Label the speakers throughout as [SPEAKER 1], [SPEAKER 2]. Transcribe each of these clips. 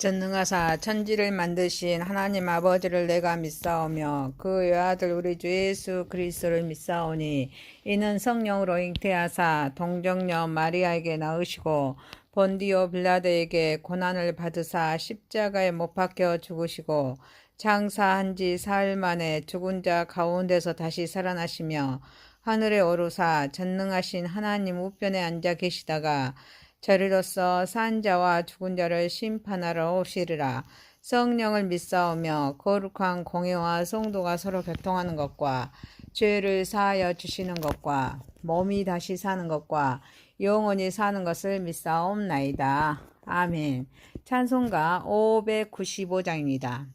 [SPEAKER 1] 전능하사 천지를 만드신 하나님 아버지를 내가 믿사오며 그 외아들 우리 주 예수 그리스도를 믿사오니 이는 성령으로 잉태하사 동정녀 마리아에게 낳으시고 본디오 빌라도에게 고난을 받으사 십자가에 못 박혀 죽으시고 장사한 지 사흘 만에 죽은 자 가운데서 다시 살아나시며 하늘에 오르사 전능하신 하나님 우편에 앉아 계시다가 저리로서 산 자와 죽은 자를 심판하러 오시리라. 성령을 믿사오며 거룩한 공회와 성도가 서로 교통하는 것과 죄를 사하여 주시는 것과 몸이 다시 사는 것과 영원히 사는 것을 믿사옵나이다. 아멘. 찬송가 595장입니다.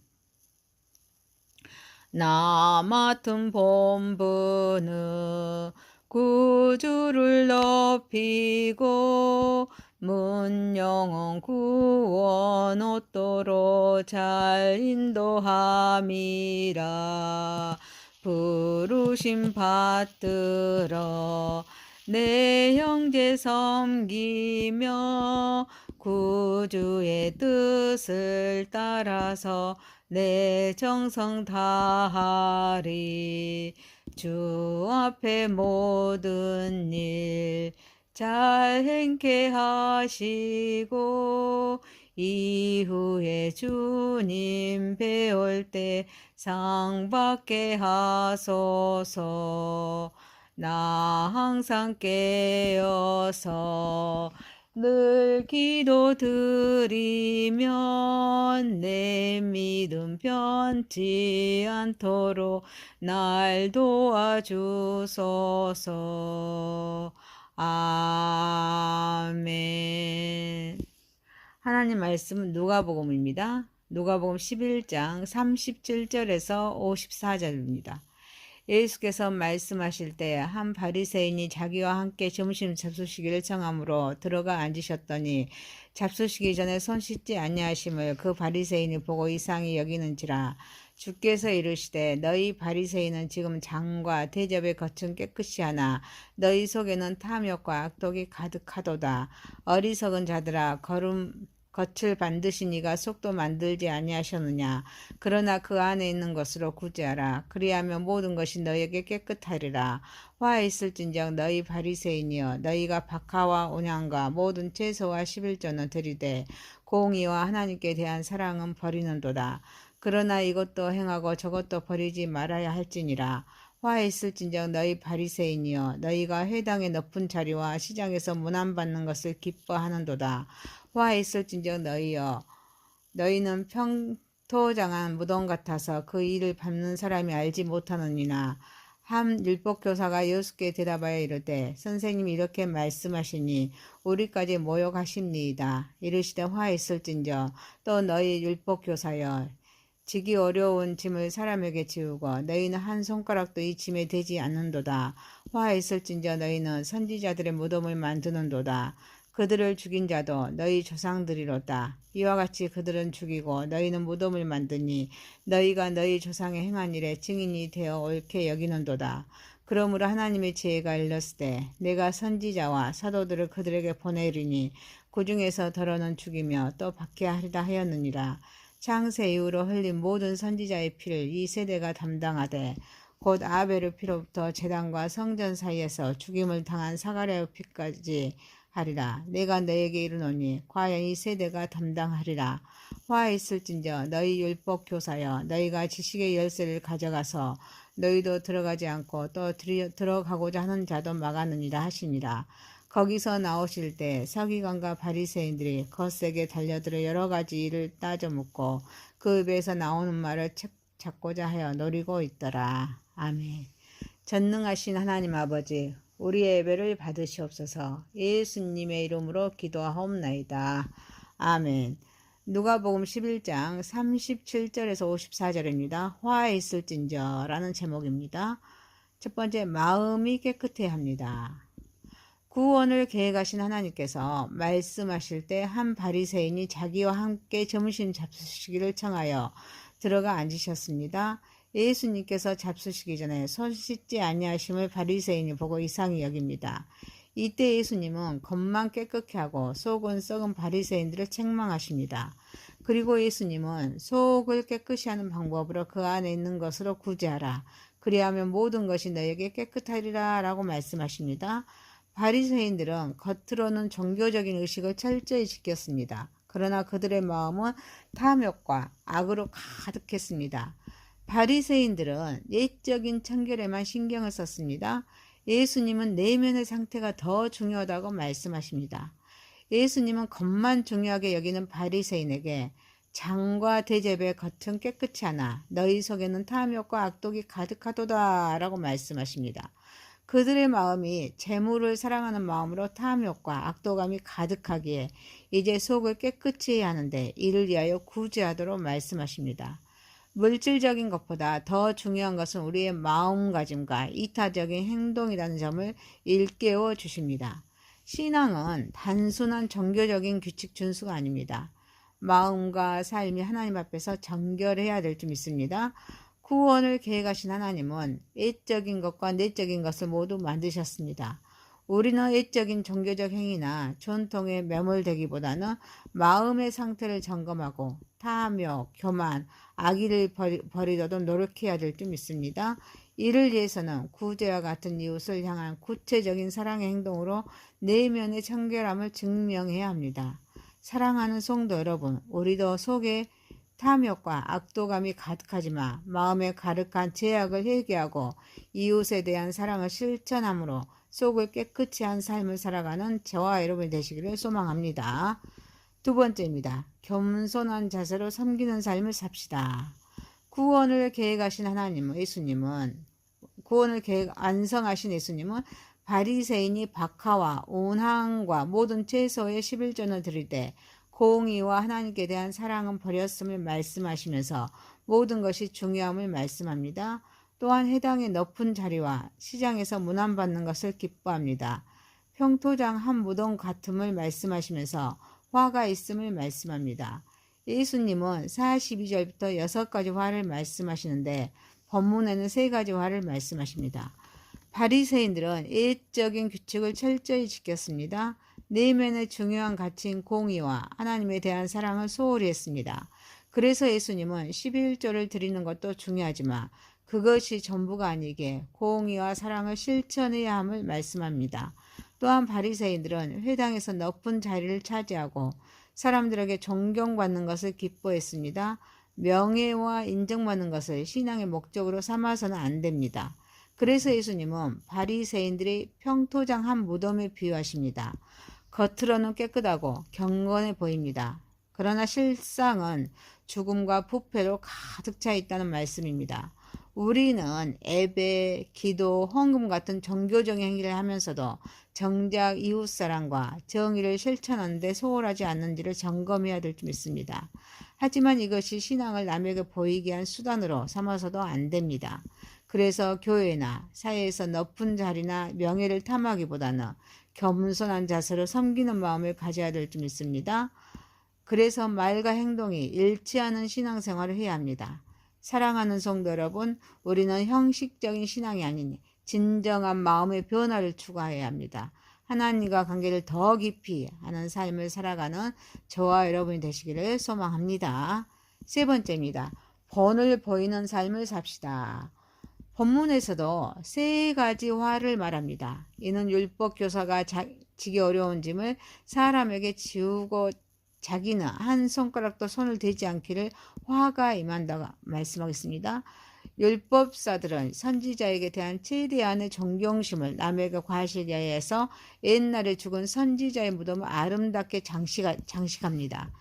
[SPEAKER 1] 나 맡은 본분은 구주를 높이고 문영원 구원 얻도록 잘 인도함이라. 부르심 받들어 내 형제 섬기며 구주의 뜻을 따라서 내 정성 다하리. 주 앞에 모든 일 잘 행케 하시고 이후에 주님 배울 때 상 받게 하소서. 나 항상 깨어서 늘 기도 드리면 내 믿음 변치 않도록 날 도와주소서. 아멘. 하나님 말씀은 누가복음입니다. 누가복음 11장 37절에서 54절입니다. 예수께서 말씀하실 때 한 바리새인이 자기와 함께 점심 잡수시기를 청함으로 들어가 앉으셨더니 잡수시기 전에 손 씻지 아니하심을 그 바리새인이 보고 이상히 여기는지라. 주께서 이르시되 너희 바리새인은 지금 장과 대접의 겉은 깨끗이 하나 너희 속에는 탐욕과 악독이 가득하도다. 어리석은 자들아, 겉을 반드시 네가 속도 만들지 아니하셨느냐. 그러나 그 안에 있는 것으로 구제하라. 그리하면 모든 것이 너희에게 깨끗하리라. 화 있을진정 너희 바리새인이여, 너희가 박하와 온향과 모든 채소와 11조는 드리되 공의와 하나님께 대한 사랑은 버리는도다. 그러나 이것도 행하고 저것도 버리지 말아야 할지니라. 화 있을진정 너희 바리새인이여, 너희가 회당의 높은 자리와 시장에서 문안받는 것을 기뻐하는도다. 화 있을진정 너희여, 너희는 평토장한 무덤 같아서 그 일을 밟는 사람이 알지 못하느니라. 한 율법교사가 예수께 대답하여 이르되 선생님이 이렇게 말씀하시니 우리까지 모욕하십니이다. 이르시되 화 있을진저 또 너희 율법교사여, 지기 어려운 짐을 사람에게 지우고 너희는 한 손가락도 이 짐에 대지 않는도다. 화 있을진저 너희는 선지자들의 무덤을 만드는도다. 그들을 죽인 자도 너희 조상들이로다. 이와 같이 그들은 죽이고 너희는 무덤을 만드니 너희가 너희 조상의 행한 일에 증인이 되어 옳게 여기는도다. 그러므로 하나님의 지혜가 일렀으되 내가 선지자와 사도들을 그들에게 보내리니 그 중에서 더러는 죽이며 또 박해하리라 하였느니라. 창세 이후로 흘린 모든 선지자의 피를 이 세대가 담당하되 곧 아벨의 피로부터 제단과 성전 사이에서 죽임을 당한 사가랴의 피까지 하리라. 내가 너에게 이르노니 과연 이 세대가 담당하리라. 화 있을진저 너희 율법 교사여, 너희가 지식의 열쇠를 가져가서 너희도 들어가지 않고 또 들어가고자 하는 자도 막았느니라 하시니라. 거기서 나오실 때 서기관과 바리새인들이 거세게 달려들어 여러 가지 일을 따져 묻고 그 입에서 나오는 말을 찾고자 하여 노리고 있더라. 아멘. 전능하신 하나님 아버지, 우리의 예배를 받으시옵소서. 예수님의 이름으로 기도하옵나이다. 아멘. 누가복음 11장 37절에서 54절입니다. 화에 있을진저 라는 제목입니다. 첫 번째, 마음이 깨끗해야 합니다. 구원을 계획하신 하나님께서 말씀하실 때 한 바리새인이 자기와 함께 점심 잡수시기를 청하여 들어가 앉으셨습니다. 예수님께서 잡수시기 전에 손 씻지 아니하심을 바리새인이 보고 이상히 여깁니다. 이때 예수님은 겉만 깨끗게 하고 속은 썩은 바리새인들을 책망하십니다. 그리고 예수님은 속을 깨끗이 하는 방법으로 그 안에 있는 것으로 구제하라. 그리하면 모든 것이 너에게 깨끗하리라 라고 말씀하십니다. 바리새인들은 겉으로는 종교적인 의식을 철저히 지켰습니다. 그러나 그들의 마음은 탐욕과 악으로 가득했습니다. 바리새인들은 내적인 청결에만 신경을 썼습니다. 예수님은 내면의 상태가 더 중요하다고 말씀하십니다. 예수님은 겉만 중요하게 여기는 바리새인에게 장과 대접의 겉은 깨끗이 하나 너희 속에는 탐욕과 악독이 가득하도다 라고 말씀하십니다. 그들의 마음이 재물을 사랑하는 마음으로 탐욕과 악독함이 가득하기에 이제 속을 깨끗이 해야 하는데 이를 위하여 구제하도록 말씀하십니다. 물질적인 것보다 더 중요한 것은 우리의 마음가짐과 이타적인 행동이라는 점을 일깨워 주십니다. 신앙은 단순한 종교적인 규칙 준수가 아닙니다. 마음과 삶이 하나님 앞에서 정결해야 될 줄 믿습니다. 구원을 계획하신 하나님은 외적인 것과 내적인 것을 모두 만드셨습니다. 우리는 외적인 종교적 행위나 전통에 매몰되기보다는 마음의 상태를 점검하고 탐욕, 교만, 악의를 버리도록 노력해야 될 줄 믿습니다. 이를 위해서는 구제와 같은 이웃을 향한 구체적인 사랑의 행동으로 내면의 청결함을 증명해야 합니다. 사랑하는 성도 여러분, 우리도 속에 탐욕과 악독함이 가득하지만 마음에 가득한 죄악을 회개하고 이웃에 대한 사랑을 실천함으로 속을 깨끗이 한 삶을 살아가는 저와 여러분이 되시기를 소망합니다. 두 번째입니다. 겸손한 자세로 섬기는 삶을 삽시다. 구원을 계획하신 예수님은 완성하신 예수님은 바리새인이 박하와 온항과 모든 채소의 11조를 드릴 때 공의와 하나님께 대한 사랑은 버렸음을 말씀하시면서 모든 것이 중요함을 말씀합니다. 또한 해당의 높은 자리와 시장에서 문안받는 것을 기뻐합니다. 평토장 한 무덤 같음을 말씀하시면서 화가 있음을 말씀합니다. 예수님은 42절부터 6가지 화를 말씀하시는데 본문에는 3가지 화를 말씀하십니다. 바리새인들은 예적인 규칙을 철저히 지켰습니다. 내면의 중요한 가치인 공의와 하나님에 대한 사랑을 소홀히 했습니다. 그래서 예수님은 11조를 드리는 것도 중요하지만 그것이 전부가 아니게 공의와 사랑을 실천해야 함을 말씀합니다. 또한 바리새인들은 회당에서 높은 자리를 차지하고 사람들에게 존경받는 것을 기뻐했습니다. 명예와 인정받는 것을 신앙의 목적으로 삼아서는 안 됩니다. 그래서 예수님은 바리새인들의 평토장 한 무덤에 비유하십니다. 겉으로는 깨끗하고 경건해 보입니다. 그러나 실상은 죽음과 부패로 가득 차 있다는 말씀입니다. 우리는 예배, 기도, 헌금 같은 종교적인 행위를 하면서도 정작 이웃사랑과 정의를 실천하는 데 소홀하지 않는지를 점검해야 될 줄 믿습니다. 하지만 이것이 신앙을 남에게 보이게 한 수단으로 삼아서도 안 됩니다. 그래서 교회나 사회에서 높은 자리나 명예를 탐하기보다는 겸손한 자세로 섬기는 마음을 가져야 될 줄 믿습니다. 그래서 말과 행동이 일치하는 신앙생활을 해야 합니다. 사랑하는 성도 여러분, 우리는 형식적인 신앙이 아닌 진정한 마음의 변화를 추구해야 합니다. 하나님과 관계를 더 깊이 하는 삶을 살아가는 저와 여러분이 되시기를 소망합니다. 세 번째입니다. 본을 보이는 삶을 삽시다. 본문에서도 3가지 화를 말합니다. 이는 율법 교사가 지기 어려운 짐을 사람에게 지우고 자기는 한 손가락도 손을 대지 않기를 화가 임한다고 말씀하겠습니다. 율법사들은 선지자에게 대한 최대한의 존경심을 남에게 과시하기 위해서 옛날에 죽은 선지자의 무덤을 아름답게 장식합니다.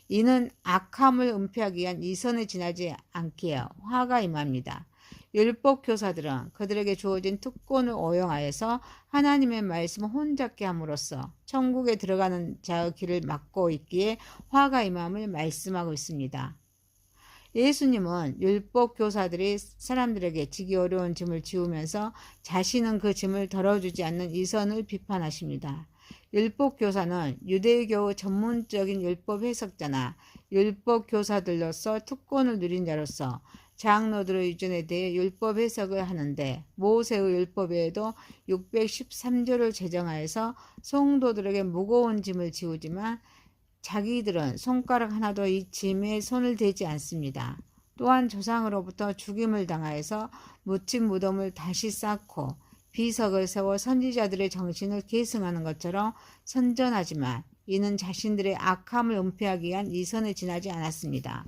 [SPEAKER 1] 이는 악함을 은폐하기 위한 이선에 지나지 않기에 화가 임합니다. 율법 교사들은 그들에게 주어진 특권을 오용하여서 하나님의 말씀을 혼잡게 함으로써 천국에 들어가는 자의 길을 막고 있기에 화가 임함을 말씀하고 있습니다. 예수님은 율법 교사들이 사람들에게 지기 어려운 짐을 지우면서 자신은 그 짐을 덜어주지 않는 이선을 비판하십니다. 율법 교사는 유대교 전문적인 율법 해석자나 율법 교사들로서 특권을 누린 자로서 장로들의 유전에 대해 율법 해석을 하는데 모세의 율법 외에도 613조를 제정하여서 성도들에게 무거운 짐을 지우지만 자기들은 손가락 하나도 이 짐에 손을 대지 않습니다. 또한 조상으로부터 죽임을 당하여서 묻힌 무덤을 다시 쌓고 비석을 세워 선지자들의 정신을 계승하는 것처럼 선전하지만 이는 자신들의 악함을 은폐하기 위한 이선에 지나지 않았습니다.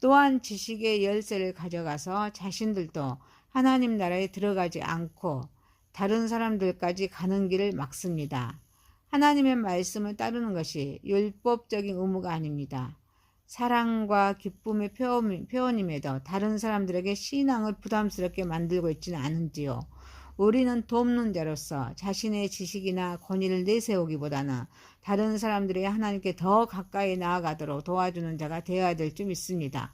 [SPEAKER 1] 또한 지식의 열쇠를 가져가서 자신들도 하나님 나라에 들어가지 않고 다른 사람들까지 가는 길을 막습니다. 하나님의 말씀을 따르는 것이 율법적인 의무가 아닙니다. 사랑과 기쁨의 표현임에도 다른 사람들에게 신앙을 부담스럽게 만들고 있지는 않은지요. 우리는 돕는 자로서 자신의 지식이나 권위를 내세우기보다는 다른 사람들이 하나님께 더 가까이 나아가도록 도와주는 자가 되어야 될 줄 믿습니다.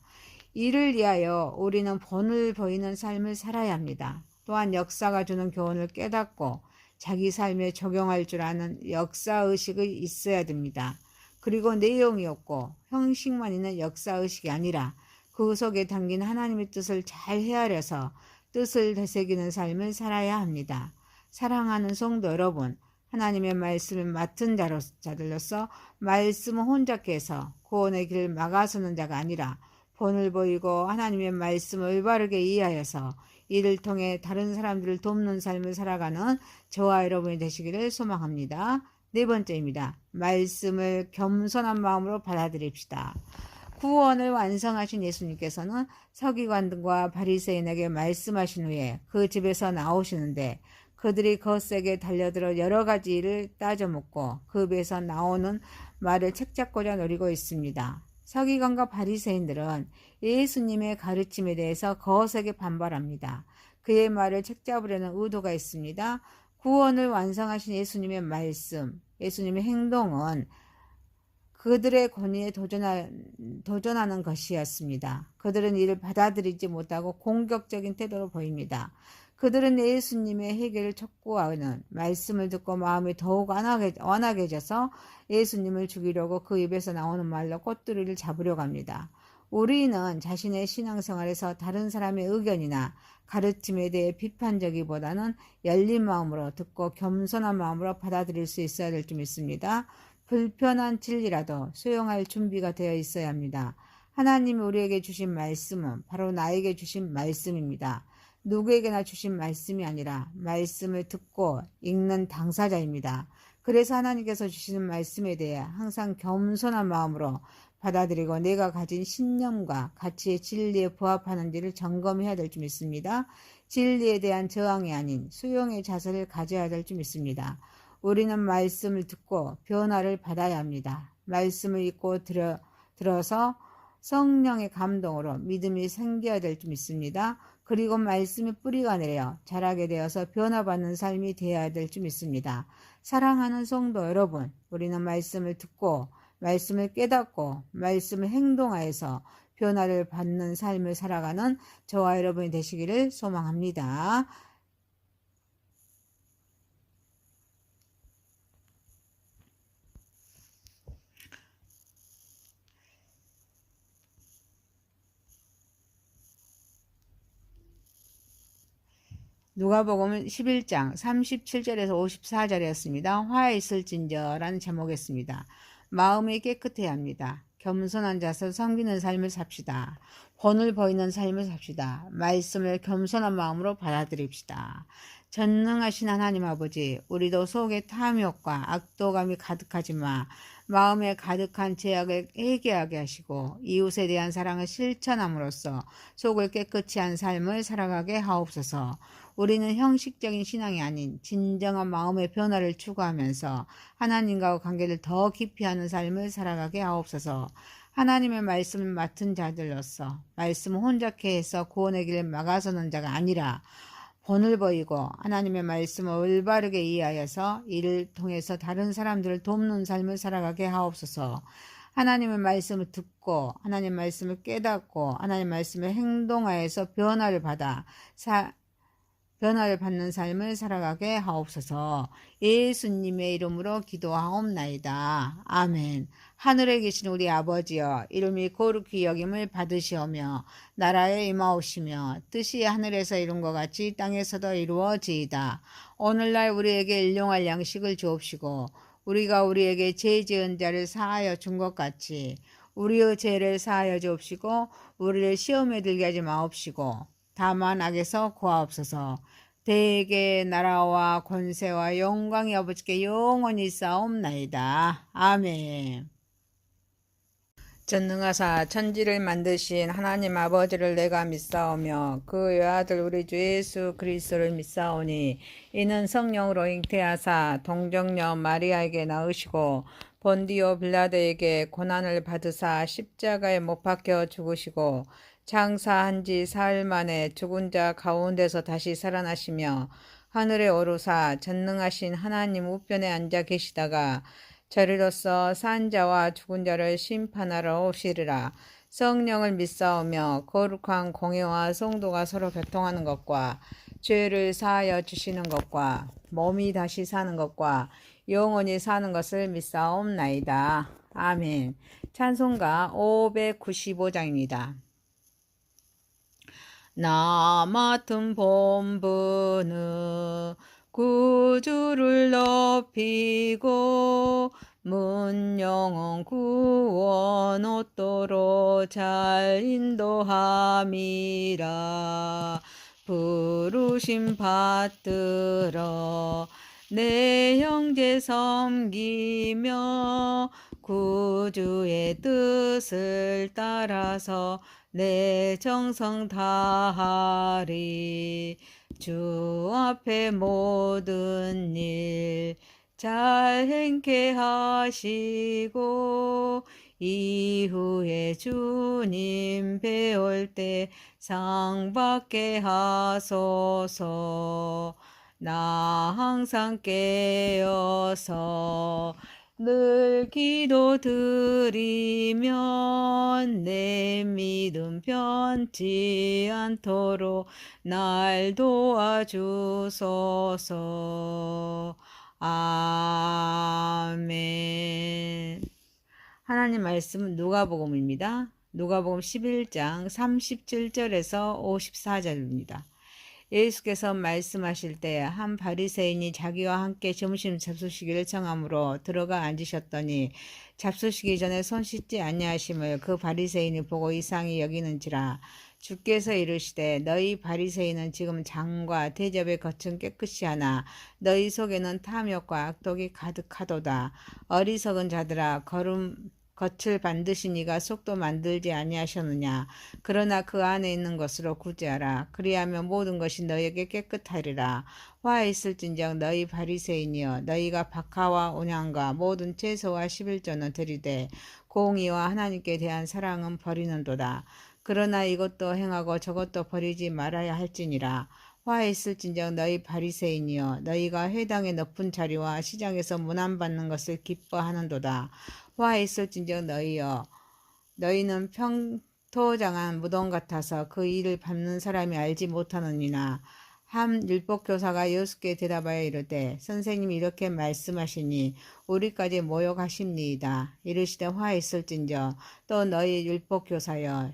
[SPEAKER 1] 이를 위하여 우리는 본을 보이는 삶을 살아야 합니다. 또한 역사가 주는 교훈을 깨닫고 자기 삶에 적용할 줄 아는 역사의식이 있어야 됩니다. 그리고 내용이 없고 형식만 있는 역사의식이 아니라 그 속에 담긴 하나님의 뜻을 잘 헤아려서 뜻을 되새기는 삶을 살아야 합니다. 사랑하는 성도 여러분, 하나님의 말씀을 맡은 자들로서 말씀을 혼잡게 해서 구원의 길을 막아서는 자가 아니라 본을 보이고 하나님의 말씀을 올바르게 이해하여서 이를 통해 다른 사람들을 돕는 삶을 살아가는 저와 여러분이 되시기를 소망합니다. 네 번째입니다. 말씀을 겸손한 마음으로 받아들입시다. 구원을 완성하신 예수님께서는 서기관들과 바리새인에게 말씀하신 후에 그 집에서 나오시는데 그들이 거세게 달려들어 여러 가지 일을 따져묻고 그 입에서 나오는 말을 책잡고자 노리고 있습니다. 서기관과 바리새인들은 예수님의 가르침에 대해서 거세게 반발합니다. 그의 말을 책잡으려는 의도가 있습니다. 구원을 완성하신 예수님의 말씀, 예수님의 행동은 그들의 권위에 도전하는 것이었습니다. 그들은 이를 받아들이지 못하고 공격적인 태도로 보입니다. 그들은 예수님의 해결을 촉구하는 말씀을 듣고 마음이 더욱 완악해져서 예수님을 죽이려고 그 입에서 나오는 말로 꼬투리를 잡으려고 합니다. 우리는 자신의 신앙생활에서 다른 사람의 의견이나 가르침에 대해 비판적이보다는 열린 마음으로 듣고 겸손한 마음으로 받아들일 수 있어야 될 줄 믿습니다. 불편한 진리라도 수용할 준비가 되어 있어야 합니다. 하나님이 우리에게 주신 말씀은 바로 나에게 주신 말씀입니다. 누구에게나 주신 말씀이 아니라 말씀을 듣고 읽는 당사자입니다. 그래서 하나님께서 주시는 말씀에 대해 항상 겸손한 마음으로 받아들이고 내가 가진 신념과 가치의 진리에 부합하는지를 점검해야 될 줄 믿습니다. 진리에 대한 저항이 아닌 수용의 자세를 가져야 될 줄 믿습니다. 우리는 말씀을 듣고 변화를 받아야 합니다. 말씀을 읽고 들어서 성령의 감동으로 믿음이 생겨야 될 줄 믿습니다. 그리고 말씀이 뿌리가 내려 자라게 되어서 변화받는 삶이 되어야 될 줄 믿습니다. 사랑하는 성도 여러분, 우리는 말씀을 듣고 말씀을 깨닫고 말씀을 행동하여서 변화를 받는 삶을 살아가는 저와 여러분이 되시기를 소망합니다. 누가복음 11장 37절에서 54절이었습니다. 화에 있을진저라는 제목이었습니다. 마음이 깨끗해야 합니다. 겸손한 자세 섬기는 삶을 삽시다. 본을 보이는 삶을 삽시다. 말씀을 겸손한 마음으로 받아들입시다. 전능하신 하나님 아버지, 우리도 속에 탐욕과 악도감이 가득하지만 마음에 가득한 죄악을 회개하게 하시고 이웃에 대한 사랑을 실천함으로써 속을 깨끗이 한 삶을 살아가게 하옵소서. 우리는 형식적인 신앙이 아닌 진정한 마음의 변화를 추구하면서 하나님과 관계를 더 깊이 하는 삶을 살아가게 하옵소서. 하나님의 말씀을 맡은 자들로서 말씀을 혼잡케 해서 구원의 길을 막아서는 자가 아니라 본을 보이고 하나님의 말씀을 올바르게 이해하여서 이를 통해서 다른 사람들을 돕는 삶을 살아가게 하옵소서. 하나님의 말씀을 듣고 하나님의 말씀을 깨닫고 하나님의 말씀을 행동하여서 변화를 받는 삶을 살아가게 하옵소서. 예수님의 이름으로 기도하옵나이다. 아멘. 하늘에 계신 우리 아버지여, 이름이 거룩히 여김을 받으시오며 나라에 임하오시며 뜻이 하늘에서 이룬 것 같이 땅에서도 이루어지이다. 오늘날 우리에게 일용할 양식을 주옵시고 우리가 우리에게 죄 지은 자를 사하여 준 것 같이 우리의 죄를 사하여 주옵시고 우리를 시험에 들게 하지 마옵시고 다만 악에서 구하옵소서. 대개 나라와 권세와 영광이 아버지께 영원히 싸움나이다. 아멘. 전능하사 천지를 만드신 하나님 아버지를 내가 믿사오며 그 외아들 우리 주 예수 그리스도를 믿사오니 이는 성령으로 잉태하사 동정녀 마리아에게 낳으시고 본디오 빌라도에게 고난을 받으사 십자가에 못 박혀 죽으시고 장사한 지 사흘 만에 죽은 자 가운데서 다시 살아나시며 하늘에 오르사 전능하신 하나님 우편에 앉아 계시다가 저리로서 산 자와 죽은 자를 심판하러 오시리라. 성령을 믿사오며 거룩한 공회와 성도가 서로 교통하는 것과 죄를 사하여 주시는 것과 몸이 다시 사는 것과 영원히 사는 것을 믿사옵나이다. 아멘. 찬송가 595장입니다. 나 맡은 본분은 구주를 높이고 문영원 구원 얻도록 잘 인도함이라. 부르심 받들어 내 형제 섬기며 구주의 뜻을 따라서 내 정성 다하리. 주 앞에 모든 일 잘 행케 하시고 이후에 주님 배울 때 상 받게 하소서. 나 항상 깨어서 늘 기도드리면 내 믿음 변치 않도록 날 도와주소서. 아멘. 하나님 말씀은 누가복음입니다. 누가복음 11장 37절에서 54절입니다. 예수께서 말씀하실 때 한 바리새인이 자기와 함께 점심 잡수시기를 청함으로 들어가 앉으셨더니 잡수시기 전에 손 씻지 아니하심을 그 바리새인이 보고 이상히 여기는지라. 주께서 이르시되 너희 바리새인은 지금 장과 대접의 겉은 깨끗이 하나 너희 속에는 탐욕과 악독이 가득하도다. 어리석은 자들아, 겉을 반드시 네가 속도 만들지 아니하셨느냐. 그러나 그 안에 있는 것으로 구제하라. 그리하면 모든 것이 너희에게 깨끗하리라. 화 있을진정 너희 바리새인이여, 너희가 박하와 온향과 모든 채소와 11조는 드리되 공의와 하나님께 대한 사랑은 버리는도다. 그러나 이것도 행하고 저것도 버리지 말아야 할지니라. 화 있을진정 너희 바리새인이여, 너희가 회당의 높은 자리와 시장에서 문안받는 것을 기뻐하는도다. 화 있을진정 너희여, 너희는 평토장한 무덤 같아서 그 일을 밟는 사람이 알지 못하느니라. 한 율법교사가 예수께 대답하여 이르되 선생님이 이렇게 말씀하시니 우리까지 모욕하십니이다. 이르시되 화 있을진저 또 너희 율법교사여,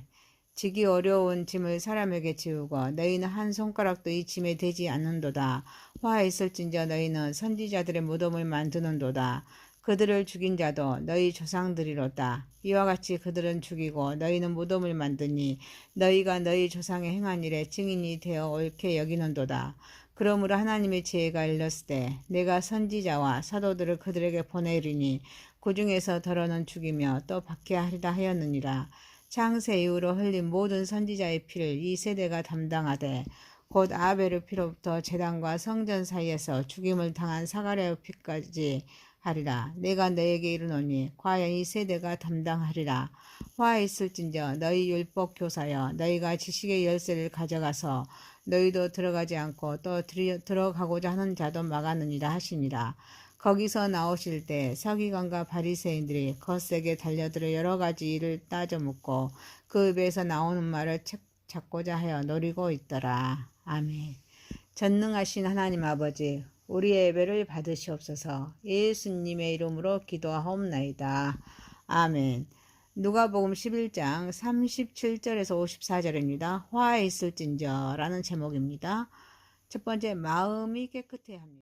[SPEAKER 1] 지기 어려운 짐을 사람에게 지우고 너희는 한 손가락도 이 짐에 대지 않는도다. 화 있을진저 너희는 선지자들의 무덤을 만드는도다. 그들을 죽인 자도 너희 조상들이로다. 이와 같이 그들은 죽이고 너희는 무덤을 만드니 너희가 너희 조상의 행한 일에 증인이 되어 옳게 여기는도다. 그러므로 하나님의 지혜가 일렀으되 내가 선지자와 사도들을 그들에게 보내리니 그 중에서 더러는 죽이며 또 박해하리라 하였느니라. 창세 이후로 흘린 모든 선지자의 피를 이 세대가 담당하되 곧 아벨의 피로부터 제단과 성전 사이에서 죽임을 당한 사가랴의 피까지 하리라. 내가 너에게 이르노니 과연 이 세대가 담당하리라. 화 있을진저 너희 율법 교사여, 너희가 지식의 열쇠를 가져가서 너희도 들어가지 않고 또 들어가고자 하는 자도 막았느니라 하시니라. 거기서 나오실 때 서기관과 바리새인들이 거세게 달려들어 여러 가지 일을 따져 묻고 그 입에서 나오는 말을 찾고자 하여 노리고 있더라. 아멘. 전능하신 하나님 아버지, 우리의 예배를 받으시옵소서. 예수님의 이름으로 기도하옵나이다. 아멘. 누가복음 11장 37절에서 54절입니다. 화에 있을진저 라는 제목입니다. 첫 번째, 마음이 깨끗해야 합니다.